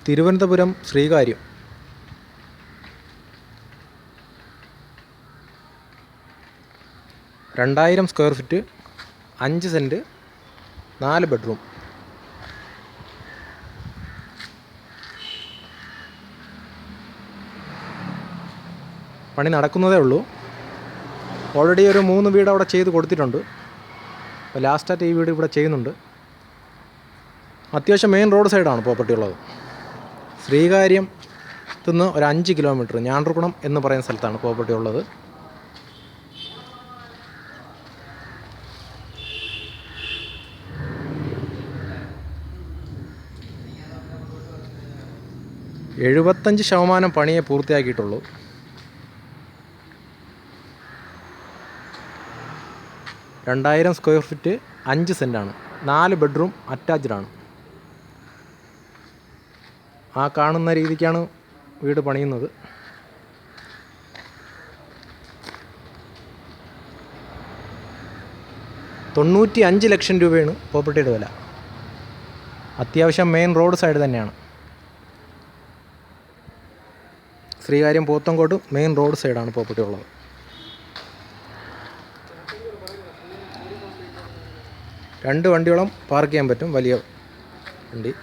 തിരുവനന്തപുരം ശ്രീകാര്യം. രണ്ടായിരം square feet, 5 cent, 4 bedroom. പണി നടക്കുന്നതേ ഉള്ളൂ. ഓൾറെഡി ഒരു 3 വീട് അവിടെ ചെയ്ത് കൊടുത്തിട്ടുണ്ട്. അപ്പോൾ ലാസ്റ്റായിട്ട് ഈ വീട് ഇവിടെ ചെയ്യുന്നുണ്ട്. അത്യാവശ്യം മെയിൻ റോഡ് സൈഡാണ് പ്രോപ്പർട്ടി ഉള്ളത്. ശ്രീകാര്യത്തു നിന്ന് ഒരു 5 കിലോമീറ്റർ ഞാണ്ടർകുണം എന്ന് പറയുന്ന സ്ഥലത്താണ് പ്രോപ്പർട്ടി ഉള്ളത്. %75 പണിയെ പൂർത്തിയാക്കിയിട്ടുള്ളൂ. രണ്ടായിരം സ്ക്വയർ ഫീറ്റ്, 5 സെൻറ്റാണ്, 4 ബെഡ്റൂം അറ്റാച്ച്ഡാണ്. ആ കാണുന്ന രീതിക്കാണ് വീട് പണിയുന്നത്. $95 ലക്ഷം രൂപയാണ് പ്രോപ്പർട്ടിയുടെ വില. അത്യാവശ്യം മെയിൻ റോഡ് സൈഡ് തന്നെയാണ്. ശ്രീകാര്യം പോത്തങ്കോട് മെയിൻ റോഡ് സൈഡാണ് പ്രോപ്പർട്ടി ഉള്ളത്. രണ്ട് വണ്ടിയോളം പാർക്ക് ചെയ്യാൻ പറ്റും, വലിയ വണ്ടി.